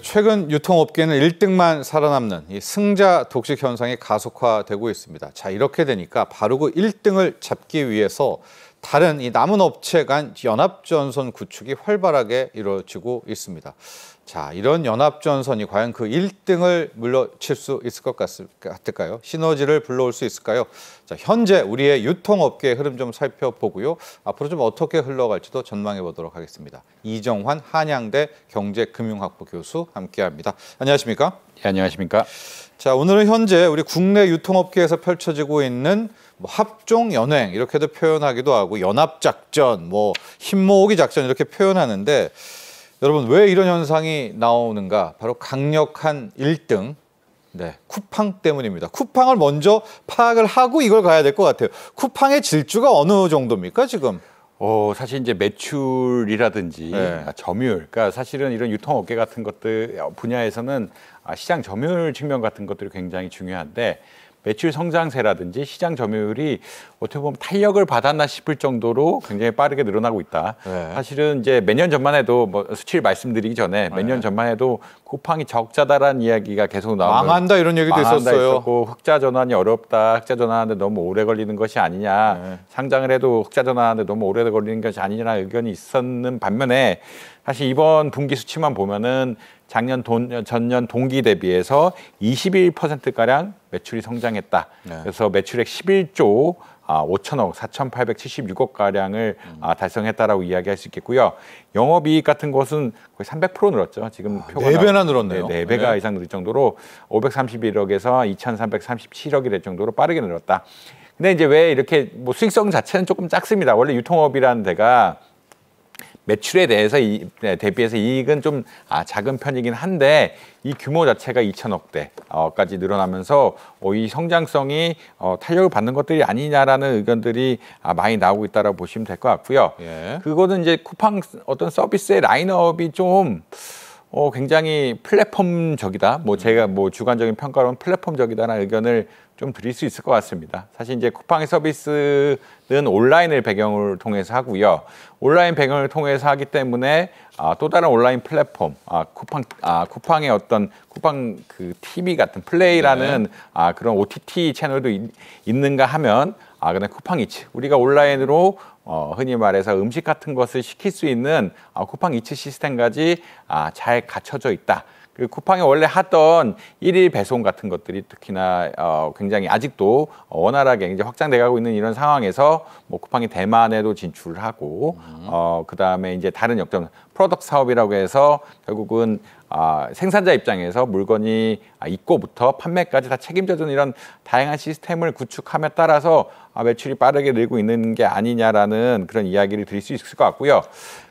최근 유통업계는 1등만 살아남는 이 승자 독식 현상이 가속화되고 있습니다. 자, 이렇게 되니까 바로 그 1등을 잡기 위해서 다른 이 남은 업체 간 연합전선 구축이 활발하게 이루어지고 있습니다. 자, 이런 연합전선이 과연 그 1등을 물러칠 수 있을 것 같을까요? 시너지를 불러올 수 있을까요? 자, 현재 우리의 유통업계의 흐름 좀 살펴보고요. 앞으로 좀 어떻게 흘러갈지도 전망해 보도록 하겠습니다. 이정환 한양대 경제금융학부 교수 함께합니다. 안녕하십니까? 네, 안녕하십니까? 자, 오늘은 현재 우리 국내 유통업계에서 펼쳐지고 있는 합종 연행 이렇게도 표현하기도 하고 연합작전, 힘 모으기 작전 이렇게 표현하는데 여러분 왜 이런 현상이 나오는가? 바로 강력한 1등, 쿠팡 때문입니다. 쿠팡을 먼저 파악을 하고 이걸 가야 될 것 같아요. 쿠팡의 질주가 어느 정도입니까 지금? 사실 이제 매출이라든지 점유율, 그러니까 사실은 이런 유통업계 같은 것들 분야에서는 시장 점유율 측면 같은 것들이 굉장히 중요한데 매출 성장세라든지 시장 점유율이 어떻게 보면 탄력을 받았나 싶을 정도로 굉장히 빠르게 늘어나고 있다. 사실은 이제 몇 년 전만 해도 수치를 말씀드리기 전에 몇 년 전만 해도 쿠팡이 적자다라는 이야기가 계속 나오고 망한다 이런 얘기도 있었어요. 흑자 전환이 어렵다. 흑자 전환하는데 너무 오래 걸리는 것이 아니냐. 상장을 해도 흑자 전환하는데 너무 오래 걸리는 것이 아니냐라는 의견이 있었는 반면에 사실 이번 분기 수치만 보면은 전년 동기 대비해서 21%가량 매출이 성장했다. 그래서 매출액 11조 5천억, 4,876억가량을 달성했다라고 이야기할 수 있겠고요. 영업이익 같은 것은 거의 300% 늘었죠. 지금 표가 4배나 늘었네요. 네, 4배가 이상 늘 정도로 531억에서 2,337억이 될 정도로 빠르게 늘었다. 근데 이제 왜 이렇게 수익성 자체는 조금 작습니다. 원래 유통업이라는 데가 매출에 대해서 대비해서 이익은 좀 작은 편이긴 한데 이 규모 자체가 2천억대까지 늘어나면서 이 성장성이 탄력을 받는 것들이 아니냐라는 의견들이 많이 나오고 있다라고 보시면 될 것 같고요. 그거는 이제 쿠팡 어떤 서비스의 라인업이 좀 굉장히 플랫폼적이다. 제가 주관적인 평가로는 플랫폼적이다라는 의견을 좀 드릴 수 있을 것 같습니다. 사실 이제 쿠팡의 서비스는 온라인을 배경을 통해서 하고요. 온라인 배경을 통해서 하기 때문에 또 다른 온라인 플랫폼, 쿠팡의 어떤 쿠팡 그 TV 같은 플레이라는 그런 OTT 채널도 있는가 하면 그다음에 쿠팡 이츠, 우리가 온라인으로 흔히 말해서 음식 같은 것을 시킬 수 있는 쿠팡 이츠 시스템까지 잘 갖춰져 있다. 그리고 쿠팡이 원래 하던 일일 배송 같은 것들이 특히나 굉장히 아직도 원활하게 이제 확장돼가고 있는 이런 상황에서 쿠팡이 대만에도 진출을 하고 그다음에 이제 다른 역점 프로덕트 사업이라고 해서 결국은 생산자 입장에서 물건이 입고부터 판매까지 다 책임져주는 이런 다양한 시스템을 구축함에 따라서 매출이 빠르게 늘고 있는 게 아니냐라는 그런 이야기를 드릴 수 있을 것 같고요.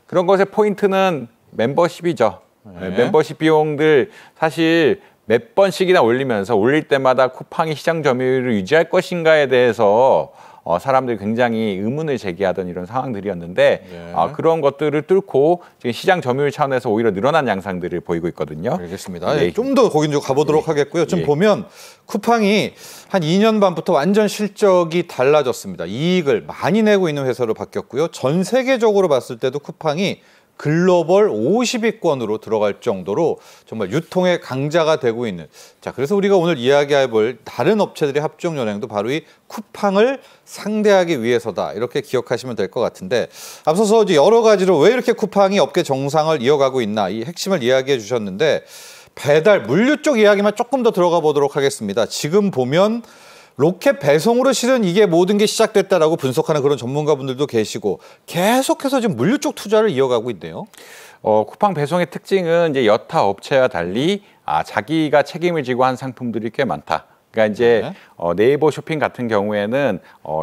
그런 것의 포인트는 멤버십이죠. 멤버십 비용들 사실 몇 번씩이나 올리면서 올릴 때마다 쿠팡이 시장 점유율을 유지할 것인가에 대해서 사람들이 굉장히 의문을 제기하던 이런 상황들이었는데 그런 것들을 뚫고 지금 시장 점유율 차원에서 오히려 늘어난 양상들을 보이고 있거든요. 알겠습니다. 좀 더 거기 좀 가보도록 하겠고요. 지금 보면 쿠팡이 한 2년 반부터 완전 실적이 달라졌습니다. 이익을 많이 내고 있는 회사로 바뀌었고요. 전 세계적으로 봤을 때도 쿠팡이 글로벌 50위권으로 들어갈 정도로 정말 유통의 강자가 되고 있는. 자, 그래서 우리가 오늘 이야기해볼 다른 업체들의 합종 연행도 바로 이 쿠팡을 상대하기 위해서다. 이렇게 기억하시면 될 것 같은데 앞서서 이제 여러 가지로 왜 이렇게 쿠팡이 업계 정상을 이어가고 있나 이 핵심을 이야기해 주셨는데 배달, 물류 쪽 이야기만 조금 더 들어가 보도록 하겠습니다. 지금 보면 로켓 배송으로 실은 이게 모든 게 시작됐다라고 분석하는 그런 전문가분들도 계시고 계속해서 지금 물류 쪽 투자를 이어가고 있네요. 쿠팡 배송의 특징은 이제 여타 업체와 달리 자기가 책임을 지고 한 상품들이 꽤 많다. 그러니까 이제 네이버 쇼핑 같은 경우에는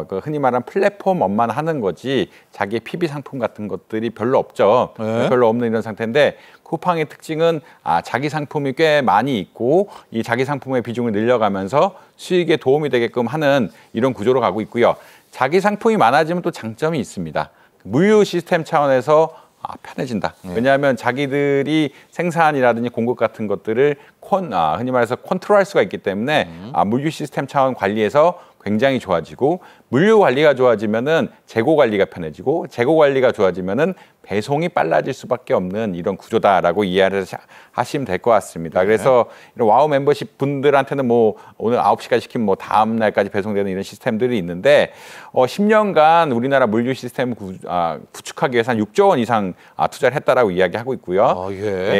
그 흔히 말하는 플랫폼 업만 하는 거지 자기의 PB 상품 같은 것들이 별로 없죠. 별로 없는 이런 상태인데 쿠팡의 특징은 자기 상품이 꽤 많이 있고 이 자기 상품의 비중을 늘려가면서 수익에 도움이 되게끔 하는 이런 구조로 가고 있고요. 자기 상품이 많아지면 또 장점이 있습니다. 물류 시스템 차원에서 편해진다. 왜냐하면 자기들이 생산이라든지 공급 같은 것들을 흔히 말해서 컨트롤할 수가 있기 때문에 물류 시스템 차원 관리에서 굉장히 좋아지고 물류 관리가 좋아지면은 재고 관리가 편해지고 재고 관리가 좋아지면은 배송이 빨라질 수밖에 없는 이런 구조다라고 이해를 하시면 될 것 같습니다. 그래서 이런 와우 멤버십 분들한테는 뭐 오늘 9시까지 시키면 뭐 다음 날까지 배송되는 이런 시스템들이 있는데 10년간 우리나라 물류 시스템을 구축하기 위해서 한 6조 원 이상 투자를 했다라고 이야기하고 있고요.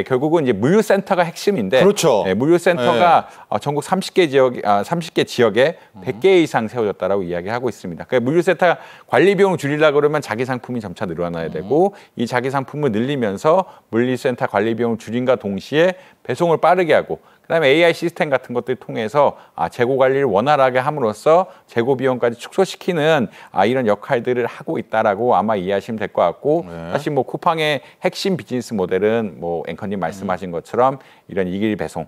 결국은 이제 물류센터가 핵심인데 그렇죠. 물류센터가 전국 30개 지역에 100개 이상 세워졌다라고 이야기하고 있습니다. 그러니까 물류센터 관리 비용을 줄이려고 그러면 자기 상품이 점차 늘어나야 되고 이 자기 상품을 늘리면서 물류센터 관리 비용을 줄인과 동시에 배송을 빠르게 하고 그다음에 AI 시스템 같은 것들을 통해서 재고 관리를 원활하게 함으로써 재고 비용까지 축소시키는 이런 역할들을 하고 있다라고 아마 이해하시면 될 것 같고 사실 뭐 쿠팡의 핵심 비즈니스 모델은 뭐 앵커님 말씀하신 것처럼 이런 이길 배송,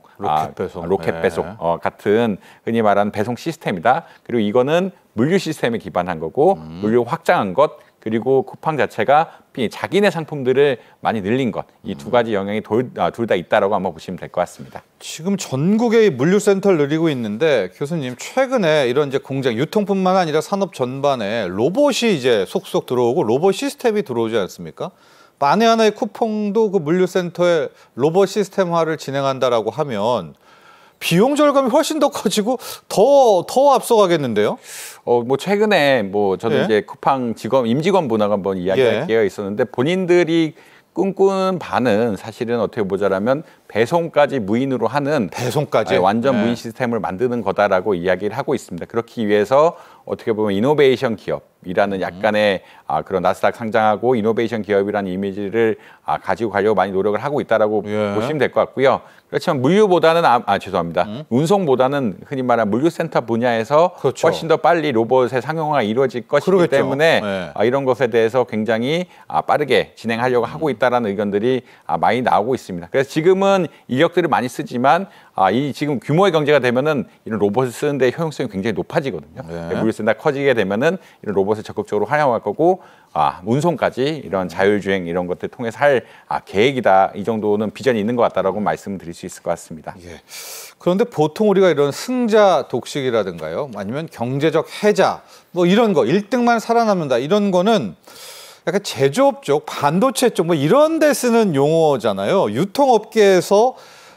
로켓 배송 같은 흔히 말하는 배송 시스템이다. 그리고 이거는 물류 시스템에 기반한 거고 물류 확장한 것. 그리고 쿠팡 자체가 자기네 상품들을 많이 늘린 것. 이 두 가지 영향이 둘 다 있다라고 아마 보시면 될 것 같습니다. 지금 전국에 물류센터를 늘리고 있는데 교수님 최근에 이런 이제 공장 유통뿐만 아니라 산업 전반에 로봇이 이제 속속 들어오고 로봇 시스템이 들어오지 않습니까? 만에 하나의 쿠팡도 그 물류센터에 로봇 시스템화를 진행한다라고 하면 비용 절감이 훨씬 더 커지고 더 앞서가겠는데요? 뭐 최근에 뭐 저도 이제 쿠팡 임직원분하고 한번 이야기할 기회가 있었는데 본인들이 꿈꾸는 바는 사실은 어떻게 보자라면 배송까지 무인으로 하는 완전 무인 시스템을 만드는 거다라고 이야기를 하고 있습니다. 그렇기 위해서 어떻게 보면 이노베이션 기업이라는 약간의 그런 나스닥 상장하고 이노베이션 기업이라는 이미지를 가지고 가려고 많이 노력을 하고 있다라고 보시면 될 것 같고요. 그렇지만 물류보다는 죄송합니다. 운송보다는 흔히 말하는 물류센터 분야에서 훨씬 더 빨리 로봇의 상용화가 이루어질 것이기 때문에 이런 것에 대해서 굉장히 빠르게 진행하려고 하고 있다라는 의견들이 많이 나오고 있습니다. 그래서 지금은 인력들을 많이 쓰지만 이 지금 규모의 경제가 되면은 이런 로봇을 쓰는데 효용성이 굉장히 높아지거든요. 물류센터 커지게 되면은 이런 로봇을 적극적으로 활용할 거고 운송까지 이런 자율주행 이런 것들 통해서 할 계획이다. 이 정도는 비전이 있는 것 같다라고 말씀드릴 수 있을 것 같습니다. 그런데 보통 우리가 이런 승자 독식이라든가요, 아니면 경제적 해자 뭐 이런 거 1등만 살아남는다 이런 거는 약간 제조업 쪽, 반도체 쪽 뭐 이런 데 쓰는 용어잖아요. 유통업계에서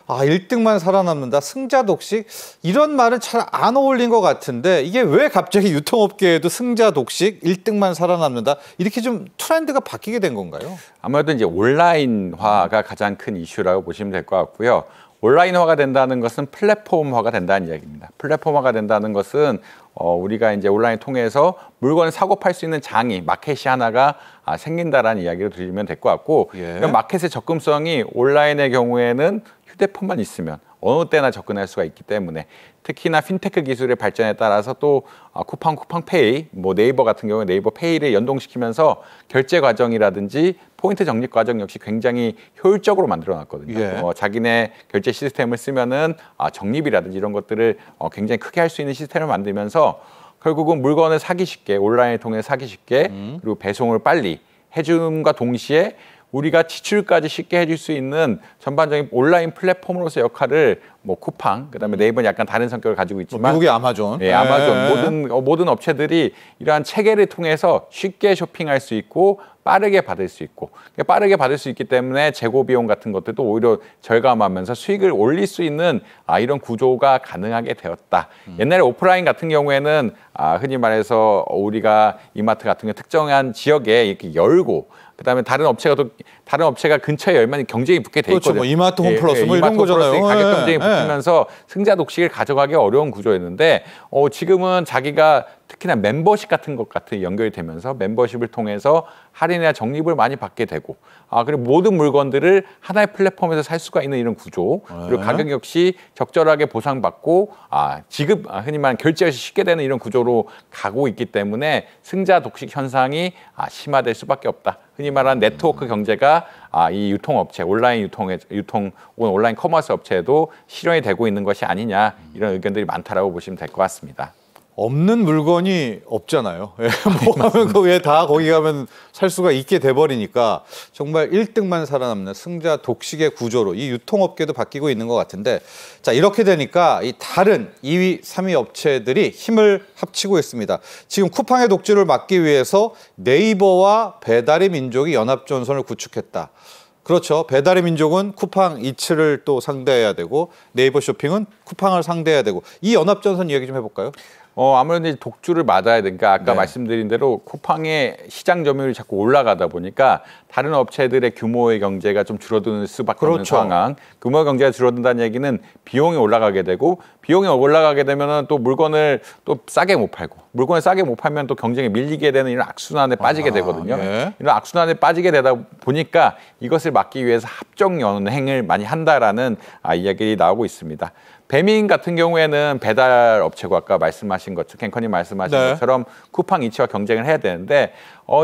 1등만 살아남는다, 승자 독식 이런 말은 잘 안 어울린 것 같은데 이게 왜 갑자기 유통업계에도 승자 독식, 1등만 살아남는다 이렇게 좀 트렌드가 바뀌게 된 건가요? 아무래도 이제 온라인화가 가장 큰 이슈라고 보시면 될 것 같고요. 온라인화가 된다는 것은 플랫폼화가 된다는 이야기입니다. 플랫폼화가 된다는 것은 우리가 이제 온라인 통해서 물건을 사고 팔 수 있는 장이 마켓이 하나가 생긴다라는 이야기를 드리면 될 것 같고 이런 마켓의 접근성이 온라인의 경우에는 휴대폰만 있으면 어느 때나 접근할 수가 있기 때문에 특히나 핀테크 기술의 발전에 따라서 또 쿠팡페이, 뭐 네이버 같은 경우에 네이버 페이를 연동시키면서 결제 과정이라든지 포인트 적립 과정 역시 굉장히 효율적으로 만들어놨거든요. 자기네 결제 시스템을 쓰면은 적립이라든지 이런 것들을 굉장히 크게 할 수 있는 시스템을 만들면서 결국은 물건을 사기 쉽게 온라인을 통해 사기 쉽게 그리고 배송을 빨리 해줌과 동시에 우리가 지출까지 쉽게 해줄 수 있는 전반적인 온라인 플랫폼으로서 역할을 뭐 쿠팡, 그다음에 네이버는 약간 다른 성격을 가지고 있지만 미국의 아마존, 아마존 모든 업체들이 이러한 체계를 통해서 쉽게 쇼핑할 수 있고 빠르게 받을 수 있고 빠르게 받을 수 있기 때문에 재고 비용 같은 것들도 오히려 절감하면서 수익을 올릴 수 있는 이런 구조가 가능하게 되었다. 옛날에 오프라인 같은 경우에는 흔히 말해서 우리가 이마트 같은 경우 특정한 지역에 이렇게 열고 그다음에 다른 업체가 근처에 열면 경쟁이 붙게 돼 있거든요. 뭐 이마트 홈플러스 뭐 이런 거잖아요. 가격 경쟁이 붙으면서 승자 독식을 가져가기 어려운 구조였는데 지금은 자기가 특히나 멤버십 같은 것 같은 연결이 되면서 멤버십을 통해서 할인이나 적립을 많이 받게 되고 그리고 모든 물건들을 하나의 플랫폼에서 살 수가 있는 이런 구조 그리고 가격 역시 적절하게 보상받고 지급 흔히 말하는 결제가 쉽게 되는 이런 구조로 가고 있기 때문에 승자 독식 현상이 심화될 수밖에 없다. 흔히 말하는 네트워크 경제가 이 유통업체, 온라인 온라인 커머스 업체에도 실현이 되고 있는 것이 아니냐 이런 의견들이 많다라고 보시면 될 것 같습니다. 없는 물건이 없잖아요. 뭐 하면 그 왜 다 거기 가면 살 수가 있게 돼버리니까 정말 1등만 살아남는 승자 독식의 구조로 이 유통업계도 바뀌고 있는 것 같은데, 자, 이렇게 되니까 이 다른 2위, 3위 업체들이 힘을 합치고 있습니다. 지금 쿠팡의 독주를 막기 위해서 네이버와 배달의 민족이 연합전선을 구축했다. 그렇죠. 배달의 민족은 쿠팡 이츠를 또 상대해야 되고 네이버 쇼핑은 쿠팡을 상대해야 되고, 이 연합전선 이야기 좀 해볼까요? 아무래도 이제 독주를 맞아야 되니까 아까 말씀드린 대로 쿠팡의 시장 점유율이 자꾸 올라가다 보니까 다른 업체들의 규모의 경제가 좀 줄어드는 수밖에 없는 상황. 규모 경제가 줄어든다는 얘기는 비용이 올라가게 되고, 비용이 올라가게 되면은 또 물건을 또 싸게 못 팔고, 물건을 싸게 못 팔면 또 경쟁에 밀리게 되는 이런 악순환에 빠지게 되거든요. 이런 악순환에 빠지게 되다 보니까 이것을 막기 위해서 합종 연행을 많이 한다라는 이야기가 나오고 있습니다. 배민 같은 경우에는 배달 업체고 아까 말씀하신 것처럼 갱커님 말씀하신 것처럼 쿠팡 이츠와 경쟁을 해야 되는데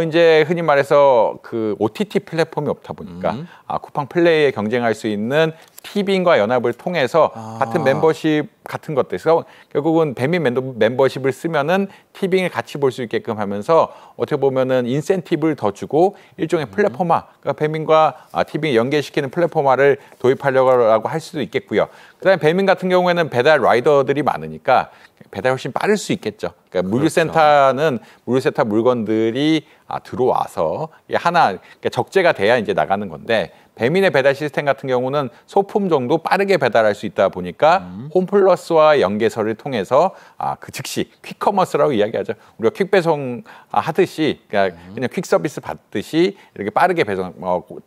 이제 흔히 말해서 그 OTT 플랫폼이 없다 보니까 쿠팡 플레이에 경쟁할 수 있는 티빙과 연합을 통해서 같은 멤버십 같은 것들, 그래서 결국은 배민 멤버십을 쓰면은 티빙을 같이 볼 수 있게끔 하면서 어떻게 보면은 인센티브를 더 주고 일종의 플랫폼화, 그러니까 배민과 티빙 연계시키는 플랫폼화를 도입하려고 할 수도 있겠고요. 그다음에 배민 같은 경우에는 배달 라이더들이 많으니까 배달 훨씬 빠를 수 있겠죠. 그러니까 물류센터는 물류센터 물건들이 들어와서 하나 그러니까 적재가 돼야 이제 나가는 건데, 배민의 배달 시스템 같은 경우는 소품 정도 빠르게 배달할 수 있다 보니까 홈플러스와 연계설을 통해서 그 즉시 퀵커머스라고 이야기하죠. 우리가 퀵배송 하듯이 그냥 퀵서비스 받듯이 이렇게 빠르게 배송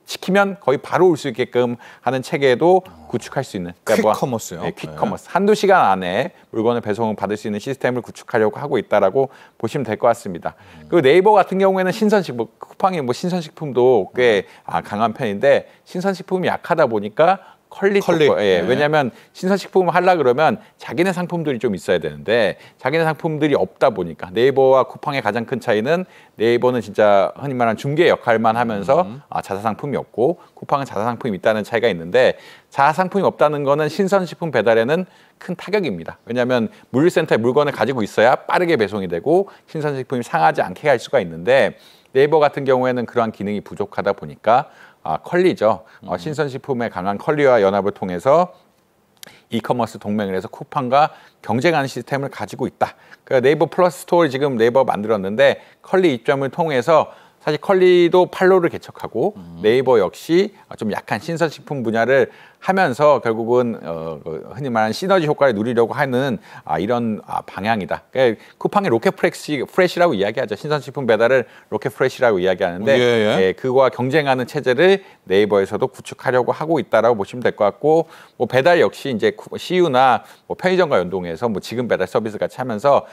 시키면 거의 바로 올 수 있게끔 하는 체계도 구축할 수 있는 퀵커머스요. 네, 퀵커머스. 한두 시간 안에 물건을 배송을 받을 수 있는 시스템을 구축하려고 하고 있다라고 보시면 될 것 같습니다. 그리고 네이버 같은 경우에는 신선식품, 쿠팡이 뭐 신선식품도 꽤 강한 편인데 신선식품이 약하다 보니까 퀄리. 왜냐하면 신선식품을 하려 그러면 자기네 상품들이 좀 있어야 되는데 자기네 상품들이 없다 보니까 네이버와 쿠팡의 가장 큰 차이는 네이버는 진짜 흔히 말하는 중개 역할만 하면서 자사상품이 없고 쿠팡은 자사상품이 있다는 차이가 있는데, 자사상품이 없다는 거는 신선식품 배달에는 큰 타격입니다. 왜냐하면 물류센터에 물건을 가지고 있어야 빠르게 배송이 되고 신선식품이 상하지 않게 할 수가 있는데, 네이버 같은 경우에는 그러한 기능이 부족하다 보니까 컬리죠. 신선식품의 강한 컬리와 연합을 통해서 이커머스 동맹을 해서 쿠팡과 경쟁하는 시스템을 가지고 있다. 그러니까 네이버 플러스 스토어를 지금 네이버 만들었는데 컬리 입점을 통해서 사실 컬리도 팔로를 개척하고 네이버 역시 좀 약한 신선식품 분야를 하면서 결국은 흔히 말하는 시너지 효과를 누리려고 하는 이런 방향이다. 그러니까 쿠팡의 로켓 프레시라고 이야기하죠. 신선식품 배달을 로켓 프레시라고 이야기하는데 그거와 경쟁하는 체제를 네이버에서도 구축하려고 하고 있다라고 보시면 될 것 같고, 뭐 배달 역시 이제 CU나 뭐 편의점과 연동해서 뭐 지금 배달 서비스 같이 하면서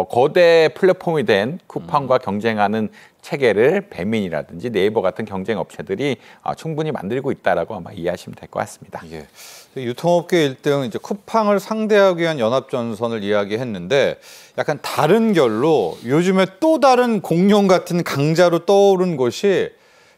거대 플랫폼이 된 쿠팡과 경쟁하는 체계를 배민이라든지 네이버 같은 경쟁 업체들이 충분히 만들고 있다라고 아마 이해하시면 될 것 같습니다. 예. 유통업계 1등 이제 쿠팡을 상대하기 위한 연합전선을 이야기했는데, 약간 다른 결로 요즘에 또 다른 공룡 같은 강자로 떠오른 곳이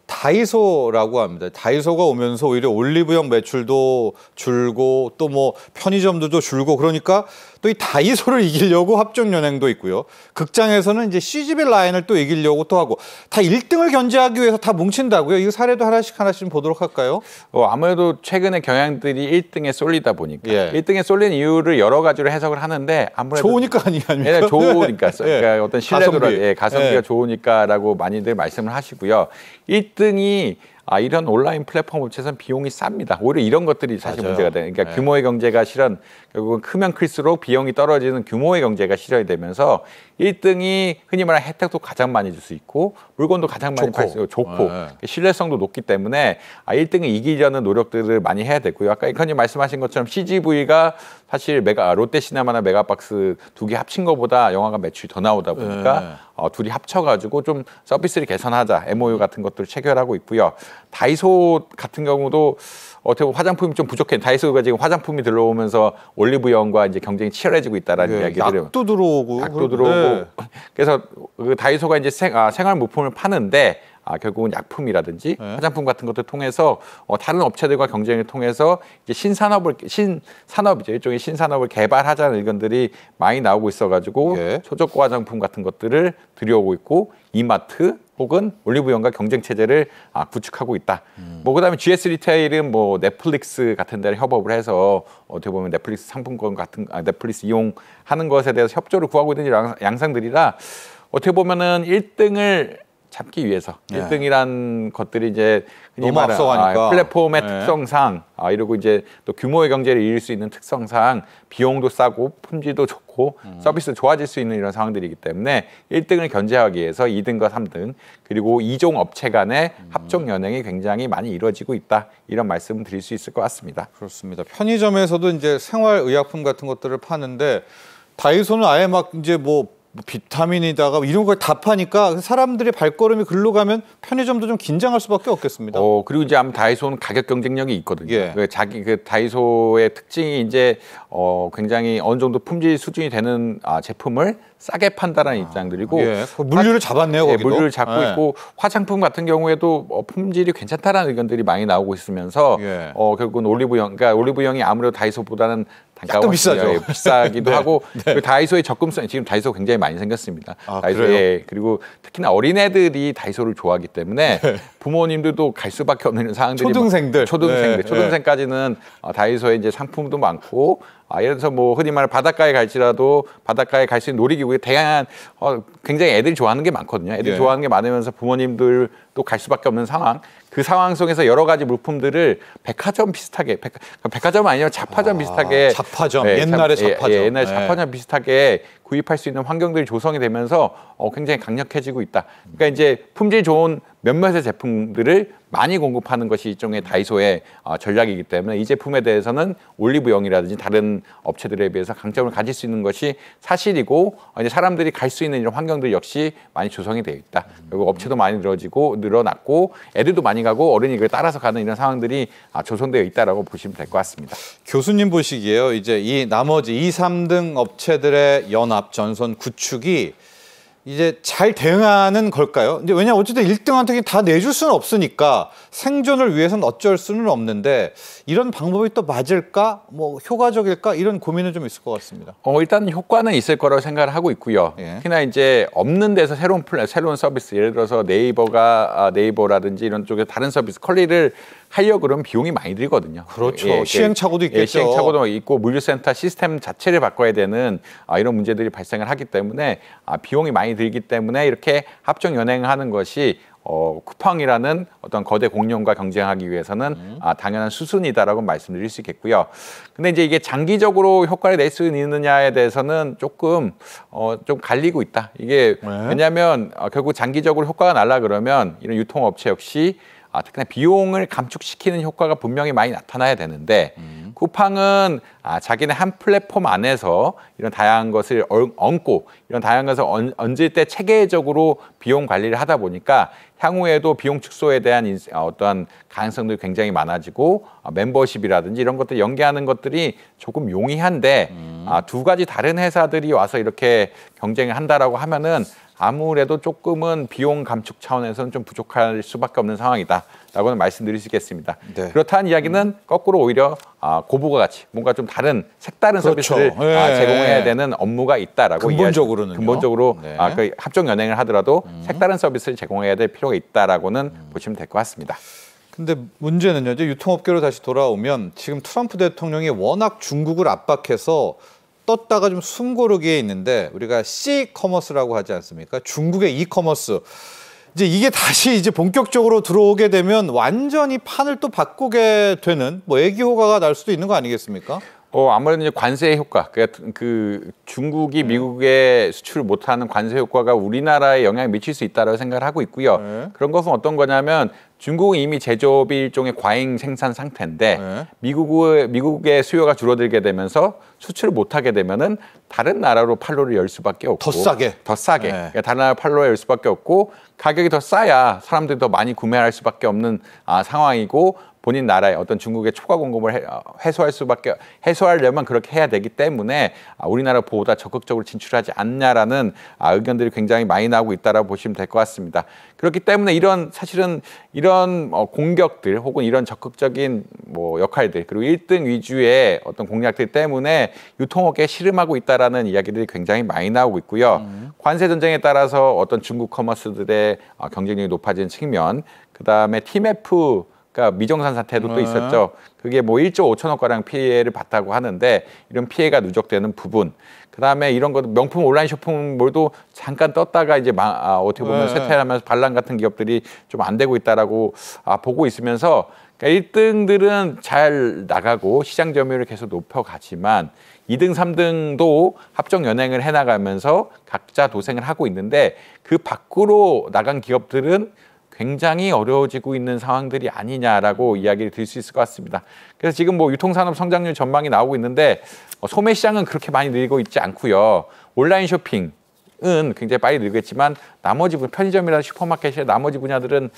다이소라고 합니다. 다이소가 오면서 오히려 올리브영 매출도 줄고 또 뭐 편의점들도 줄고, 그러니까 또 이 다이소를 이기려고 합종 연행도 있고요. 극장에서는 이제 CGV 라인을 또 이기려고 또 하고, 다 1등을 견제하기 위해서 다 뭉친다고요. 이 사례도 하나씩 좀 보도록 할까요? 아무래도 최근의 경향들이 1등에 쏠리다 보니까 1등에 쏠린 이유를 여러 가지로 해석을 하는데, 아무래도 좋으니까 아닙니까? 좋으니까 그러니까 어떤 신뢰도라 가성비가 좋으니까라고 많이들 말씀을 하시고요. 1등이 이런 온라인 플랫폼 업체에서는 비용이 쌉니다. 오히려 이런 것들이 사실 문제가 돼요. 그러니까 규모의 경제가 실현, 결국은 크면 클수록 비용이 떨어지는 규모의 경제가 실현이 되면서 1등이 흔히 말하는 혜택도 가장 많이 줄 수 있고 물건도 가장 많이 팔 수 있고 좋고 신뢰성도 높기 때문에 1등을 이기려는 노력들을 많이 해야 되고요. 아까 이컨님 말씀하신 것처럼 CGV가 사실 롯데시네마나 메가박스 두 개 합친 것보다 영화가 매출이 더 나오다 보니까 둘이 합쳐가지고 좀 서비스를 개선하자 MOU 같은 것들을 체결하고 있고요. 다이소 같은 경우도 어떻게 보면 화장품이 좀 부족해. 다이소가 지금 화장품이 들어오면서 올리브영과 이제 경쟁이 치열해지고 있다라는 이야기들을. 약도 들어오고. 그래서 그 다이소가 이제 생활 물품을 파는데 결국은 약품이라든지 화장품 같은 것들 통해서 다른 업체들과 경쟁을 통해서 이제 신산업이죠. 일종의 신산업을 개발하자는 의견들이 많이 나오고 있어가지고 초저가 화장품 같은 것들을 들여오고 있고 이마트 혹은 올리브영과 경쟁 체제를 구축하고 있다. 뭐 그다음에 GS 리테일은 뭐 넷플릭스 같은 데를 협업을 해서 어떻게 보면 넷플릭스 상품권 같은 넷플릭스 이용하는 것에 대해서 협조를 구하고 있는 양상들이라 어떻게 보면은 1등을 잡기 위해서 1등이란 것들이 이제 너무 앞서가니까 플랫폼의 특성상 이러고 이제 또 규모의 경제를 이룰 수 있는 특성상 비용도 싸고 품질도 좋고 서비스도 좋아질 수 있는 이런 상황들이기 때문에 1등을 견제하기 위해서 2등과 3등 그리고 2종 업체 간의 합종 연행이 굉장히 많이 이루어지고 있다. 이런 말씀을 드릴 수 있을 것 같습니다. 그렇습니다. 편의점에서도 이제 생활의약품 같은 것들을 파는데 다이소는 아예 막 이제 뭐 비타민이다가 이런 걸 다 파니까 사람들의 발걸음이 글로 가면 편의점도 좀 긴장할 수밖에 없겠습니다. 그리고 이제 아마 다이소는 가격 경쟁력이 있거든요. 자기 그 다이소의 특징이 이제 굉장히 어느 정도 품질 수준이 되는 제품을 싸게 판다라는 입장들이고 물류를 잡았네요. 거기도. 물류를 잡고 있고 화장품 같은 경우에도 품질이 괜찮다라는 의견들이 많이 나오고 있으면서 결국은 그러니까 올리브영이 아무래도 다이소보다는 약간 비싸죠. 비싸기도 하고 다이소의 접근성 지금 다이소 굉장히 많이 생겼습니다. 다이소에 그리고 특히나 어린애들이 다이소를 좋아하기 때문에 부모님들도 갈 수밖에 없는 상황들이 초등생까지는 다이소에 이제 상품도 많고 예를 들어서 뭐 흔히 말하는 바닷가에 갈지라도 바닷가에 갈 수 있는 놀이기구에 다양한 굉장히 애들이 좋아하는 게 많거든요. 애들이 좋아하는 게 많으면서 부모님들도 갈 수밖에 없는 상황. 그 상황 속에서 여러 가지 물품들을 백화점 비슷하게 백화점 아니면 자파점 비슷하게 자파점 옛날에 자파점 옛날 자파점 비슷하게 구입할 수 있는 환경들이 조성이 되면서 굉장히 강력해지고 있다. 그러니까 이제 품질 좋은 몇몇의 제품들을 많이 공급하는 것이 일종의 다이소의 전략이기 때문에 이 제품에 대해서는 올리브영이라든지 다른 업체들에 비해서 강점을 가질 수 있는 것이 사실이고 이제 사람들이 갈 수 있는 이런 환경들 역시 많이 조성이 되어 있다. 그리고 업체도 많이 늘어났고 애들도 많이 가고 어른이 그걸 따라서 가는 이런 상황들이 조성되어 있다라고 보시면 될 것 같습니다. 교수님 보시기에요. 이제 이 나머지 2, 3등 업체들의 연합 전선 구축이 이제 잘 대응하는 걸까요? 이제 왜냐 어쨌든 1등한테 다 내줄 수는 없으니까 생존을 위해서는 어쩔 수는 없는데 이런 방법이 또 맞을까? 뭐 효과적일까? 이런 고민은 좀 있을 것 같습니다. 일단 효과는 있을 거라고 생각을 하고 있고요. 특히나 이제 없는 데서 새로운 서비스 예를 들어서 네이버라든지 이런 쪽에 다른 서비스 컬리를 하려고 그러면 비용이 많이 들거든요. 그렇죠. 시행착오도 있겠죠. 시행착오도 있고 물류센터 시스템 자체를 바꿔야 되는 이런 문제들이 발생을 하기 때문에 비용이 많이 들기 때문에 이렇게 합종 연행하는 것이 쿠팡이라는 어떤 거대 공룡과 경쟁하기 위해서는 당연한 수순이다라고 말씀드릴 수 있겠고요. 근데 이제 이게 장기적으로 효과를 낼 수 있느냐에 대해서는 조금 좀 갈리고 있다. 이게 왜냐하면 결국 장기적으로 효과가 날라 그러면 이런 유통업체 역시 특히나 비용을 감축시키는 효과가 분명히 많이 나타나야 되는데 쿠팡은 자기네 한 플랫폼 안에서 이런 다양한 것을 얹고 이런 다양한 것을 얹을 때 체계적으로 비용 관리를 하다 보니까 향후에도 비용 축소에 대한 어떠한 가능성들이 굉장히 많아지고 멤버십이라든지 이런 것들 연계하는 것들이 조금 용이한데 두 가지 다른 회사들이 와서 이렇게 경쟁을 한다라고 하면은 아무래도 조금은 비용 감축 차원에서는 좀 부족할 수밖에 없는 상황이다라고는 말씀드릴 수 있겠습니다. 그렇다는 이야기는 거꾸로 오히려 고부가 가치, 뭔가 좀 색다른 서비스를 제공해야 되는 업무가 있다라고 근본적으로는요. 근본적으로 그 합종 연행을 하더라도 색다른 서비스를 제공해야 될 필요가 있다라고는 보시면 될 것 같습니다. 근데 문제는요. 이제 유통업계로 다시 돌아오면 지금 트럼프 대통령이 워낙 중국을 압박해서 떴다가 좀 숨고르기에 있는데 우리가 C-커머스라고 하지 않습니까? 중국의 이커머스. 이제 이게 다시 이제 본격적으로 들어오게 되면 완전히 판을 또 바꾸게 되는 뭐 애기호가가 날 수도 있는 거 아니겠습니까? 아무래도 이제 관세 효과, 그 중국이 미국에 수출을 못하는 관세 효과가 우리나라에 영향을 미칠 수 있다고 생각을 하고 있고요. 그런 것은 어떤 거냐면 중국은 이미 제조업이 일종의 과잉 생산 상태인데 미국의 수요가 줄어들게 되면서 수출을 못하게 되면은 다른 나라로 판로를 열 수밖에 없고 더 싸게 그러니까 다른 나라 판로에 열 수밖에 없고 가격이 더 싸야 사람들이 더 많이 구매할 수밖에 없는 상황이고 본인 나라에 어떤 중국의 초과 공급을 해소하려면 그렇게 해야 되기 때문에 우리나라 보다 적극적으로 진출하지 않냐라는 의견들이 굉장히 많이 나오고 있다라고 보시면 될 것 같습니다. 그렇기 때문에 사실은 이런 공격들 혹은 이런 적극적인 역할들 그리고 1등 위주의 어떤 공략들 때문에 유통업계에 씨름하고 있다라는 이야기들이 굉장히 많이 나오고 있고요. 관세 전쟁에 따라서 어떤 중국 커머스들의 경쟁력이 높아지는 측면, 그다음에 TMF가 미정산 사태도 또 있었죠. 그게 1조 5천억 가량 피해를 봤다고 하는데 이런 피해가 누적되는 부분. 그다음에 이런 것도 명품 온라인 쇼핑몰도 잠깐 떴다가 이제 어떻게 보면 쇠퇴하면서 반란 같은 기업들이 좀 안 되고 있다라고 보고 있으면서 그러니까 1등들은 잘 나가고 시장 점유율을 계속 높여가지만 2등, 3등도 합종 연행을 해나가면서 각자 도생을 하고 있는데 그 밖으로 나간 기업들은 굉장히 어려워지고 있는 상황들이 아니냐라고 이야기를 드릴 수 있을 것 같습니다. 그래서 지금 유통산업 성장률 전망이 나오고 있는데 소매 시장은 그렇게 많이 늘고 있지 않고요. 온라인 쇼핑은 굉장히 빨리 늘겠지만 나머지 편의점이나 슈퍼마켓의 나머지 분야들은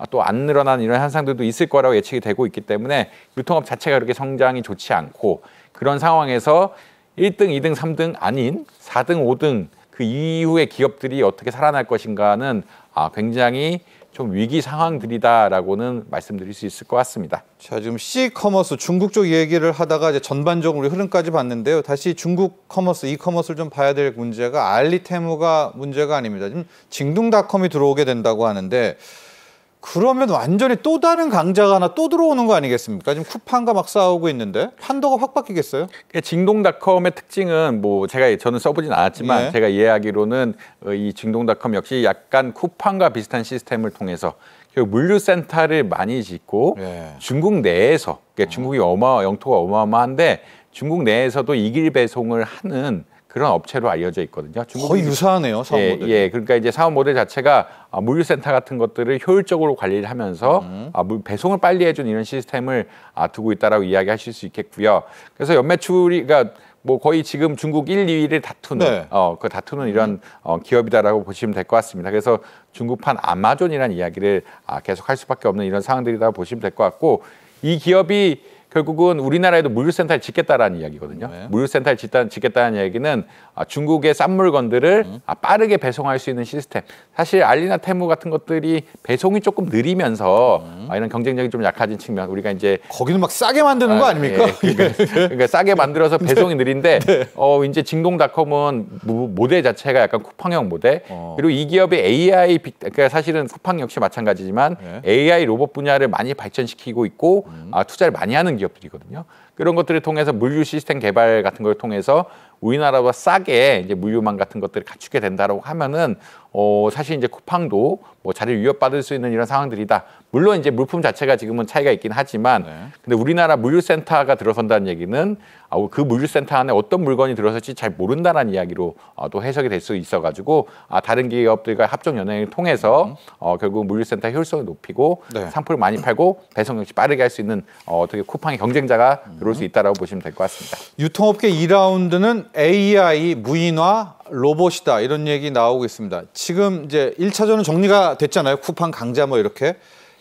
또 안 늘어나는 이런 현상들도 있을 거라고 예측이 되고 있기 때문에 유통업 자체가 그렇게 성장이 좋지 않고 그런 상황에서 1등, 2등, 3등 아닌 4등, 5등 그 이후의 기업들이 어떻게 살아날 것인가는 굉장히 좀 위기 상황들이다라고는 말씀드릴 수 있을 것 같습니다. 자, 지금 C커머스 중국 쪽 얘기를 하다가 이제 전반적으로 흐름까지 봤는데요. 다시 중국 커머스, 이커머스를 좀 봐야 될 문제가 알리테무가 문제가 아닙니다. 지금 징둥닷컴이 들어오게 된다고 하는데 그러면 완전히 또 다른 강자가 하나 또 들어오는 거 아니겠습니까? 지금 쿠팡과 막 싸우고 있는데 판도가 확 바뀌겠어요? 징동닷컴의 특징은 저는 써보진 않았지만 제가 이해하기로는 이 징동닷컴 역시 약간 쿠팡과 비슷한 시스템을 통해서 물류센터를 많이 짓고 중국 내에서 그러니까 중국이 영토가 어마어마한데 중국 내에서도 이길 배송을 하는 그런 업체로 알려져 있거든요. 거의 유사하네요, 사업 모델. 그러니까 이제 사업 모델 자체가 물류센터 같은 것들을 효율적으로 관리를 하면서 배송을 빨리 해준 이런 시스템을 두고 있다라고 이야기하실 수 있겠고요. 그래서 연매출이 그러니까 거의 지금 중국 1, 2위를 다투는 다투는 이런 기업이다라고 보시면 될 것 같습니다. 그래서 중국판 아마존이라는 이야기를 계속 할 수밖에 없는 이런 상황들이다 보시면 될 것 같고 이 기업이 결국은 우리나라에도 물류센터를 짓겠다라는 이야기거든요. 물류센터를 짓겠다는 이야기는 중국의 싼 물건들을 빠르게 배송할 수 있는 시스템. 사실 알리나 테무 같은 것들이 배송이 조금 느리면서 이런 경쟁력이 좀 약해진 측면. 우리가 이제 거기는 막 싸게 만드는 거 아닙니까? 그러니까 싸게 만들어서 배송이 느린데 이제 징동닷컴은 모델 자체가 약간 쿠팡형 모델. 그리고 이 기업이 AI 그러니까 사실은 쿠팡 역시 마찬가지지만 AI 로봇 분야를 많이 발전시키고 있고 투자를 많이 하는 기업들이거든요. 그런 것들을 통해서 물류 시스템 개발 같은 걸 통해서 우리나라보다 싸게 이제 물류망 같은 것들을 갖추게 된다라고 하면은 사실 이제 쿠팡도 자리를 위협받을 수 있는 이런 상황들이다. 물론 이제 물품 자체가 지금은 차이가 있긴 하지만 근데 우리나라 물류센터가 들어선다는 얘기는 그 물류센터 안에 어떤 물건이 들어설지 잘 모른다는 이야기로 또 해석이 될 수 있어가지고 다른 기업들과 합종 연행을 통해서 결국 물류센터 효율성을 높이고 상품을 많이 팔고 배송 역시 빠르게 할 수 있는 어떻게 쿠팡의 경쟁자가 들어올 수 있다라고 보시면 될 것 같습니다. 유통업계 2라운드는 AI, 무인화, 로봇이다 이런 얘기 나오고 있습니다. 지금 이제 1차전은 정리가 됐잖아요. 쿠팡 강자 이렇게.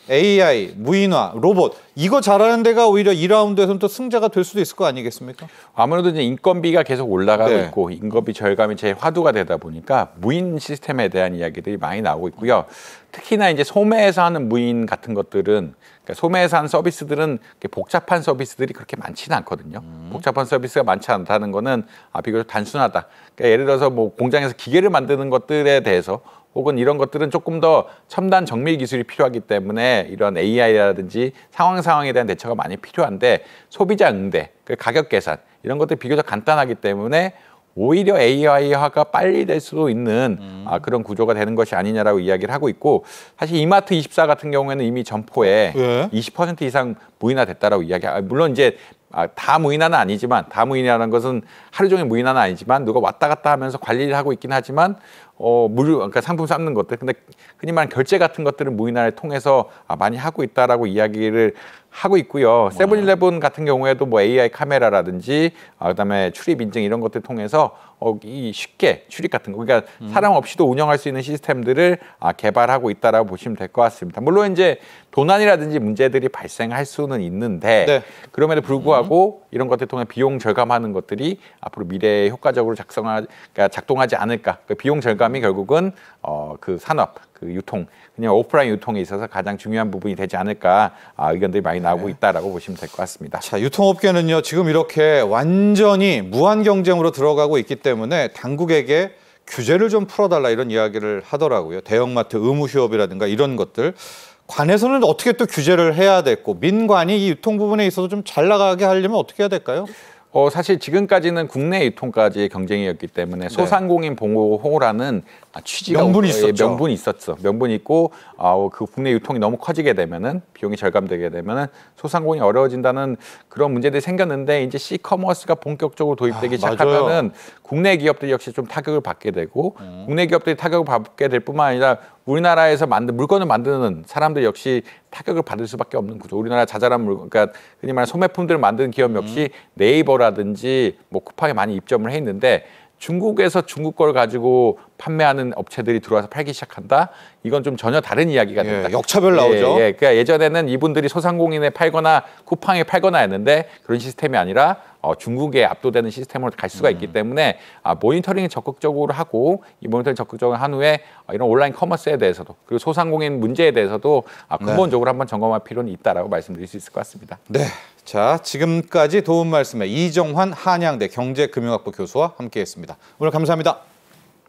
AI, 무인화, 로봇 이거 잘하는 데가 오히려 2라운드에서는 또 승자가 될 수도 있을 거 아니겠습니까? 아무래도 이제 인건비가 계속 올라가고 있고 인건비 절감이 제일 화두가 되다 보니까 무인 시스템에 대한 이야기들이 많이 나오고 있고요. 특히나 이제 소매에서 하는 무인 같은 것들은 그러니까 소매에서 하는 서비스들은 복잡한 서비스들이 그렇게 많지는 않거든요. 복잡한 서비스가 많지 않다는 거는 비교적 단순하다. 그러니까 예를 들어서 공장에서 기계를 만드는 것들에 대해서 혹은 이런 것들은 조금 더 첨단 정밀 기술이 필요하기 때문에 이런 AI라든지 상황에 대한 대처가 많이 필요한데 소비자 응대, 가격 계산 이런 것들이 비교적 간단하기 때문에 오히려 AI화가 빨리 될 수도 있는 그런 구조가 되는 것이 아니냐라고 이야기를 하고 있고 사실 이마트24 같은 경우에는 이미 점포에 20% 이상 무인화됐다라고 물론 이제 다 무인화는 아니지만 다 무인화라는 것은 하루 종일 무인화는 아니지만 누가 왔다 갔다 하면서 관리를 하고 있긴 하지만 그러니까 상품 쌓는 것들, 근데 흔히 말하는 결제 같은 것들은 무인화를 통해서 많이 하고 있다라고 이야기를 하고 있고요. 세븐일레븐 같은 경우에도 뭐 AI 카메라라든지 그다음에 출입 인증 이런 것들 통해서 이 쉽게 출입 같은 거, 그러니까 사람 없이도 운영할 수 있는 시스템들을 개발하고 있다라고 보시면 될 것 같습니다. 물론 이제 도난이라든지 문제들이 발생할 수는 있는데 네. 그럼에도 불구하고 이런 것들 통해 비용 절감하는 것들이 앞으로 미래에 효과적으로 그러니까 작동하지 않을까. 그 비용 절감이 결국은 그 산업, 그 유통, 그냥 오프라인 유통에 있어서 가장 중요한 부분이 되지 않을까 의견들이 많이 나오고 있다라고 보시면 될 것 같습니다. 자, 유통업계는요 지금 이렇게 완전히 무한 경쟁으로 들어가고 있기 때문에 당국에게 규제를 좀 풀어달라 이런 이야기를 하더라고요. 대형마트 의무 휴업이라든가 이런 것들. 관에서는 어떻게 또 규제를 해야 됐고 민관이 이 유통 부분에 있어서 좀 잘 나가게 하려면 어떻게 해야 될까요? 사실 지금까지는 국내 유통까지의 경쟁이었기 때문에 소상공인 보호라는 취지가 명분이 있었죠. 명분이 있었어. 명분이 있고 그 국내 유통이 너무 커지게 되면은 비용이 절감되게 되면은 소상공인이 어려워진다는 그런 문제들이 생겼는데 이제 시커머스가 본격적으로 도입되기 시작하면은 국내 기업들이 역시 좀 타격을 받게 되고 국내 기업들이 타격을 받게 될 뿐만 아니라 우리나라에서 물건을 만드는 사람들 역시 타격을 받을 수밖에 없는 구조. 우리나라 자잘한 물건, 그러니까 흔히 말하는 소매품들을 만드는 기업 역시 네이버라든지 뭐 쿠팡에 많이 입점을 해 있는데 중국에서 중국 걸 가지고 판매하는 업체들이 들어와서 팔기 시작한다? 이건 좀 전혀 다른 이야기가 된다. 역차별 나오죠. 그러니까 예전에는 이분들이 소상공인에 팔거나 쿠팡에 팔거나 했는데 그런 시스템이 아니라 중국에 압도되는 시스템으로 갈 수가 있기 때문에 모니터링을 적극적으로 하고 이 모니터링 적극적으로 한 후에 이런 온라인 커머스에 대해서도 그리고 소상공인 문제에 대해서도 근본적으로 한번 점검할 필요는 있다라고 말씀드릴 수 있을 것 같습니다. 네. 자, 지금까지 도움 말씀에 이정환 한양대 경제금융학부 교수와 함께했습니다. 오늘 감사합니다.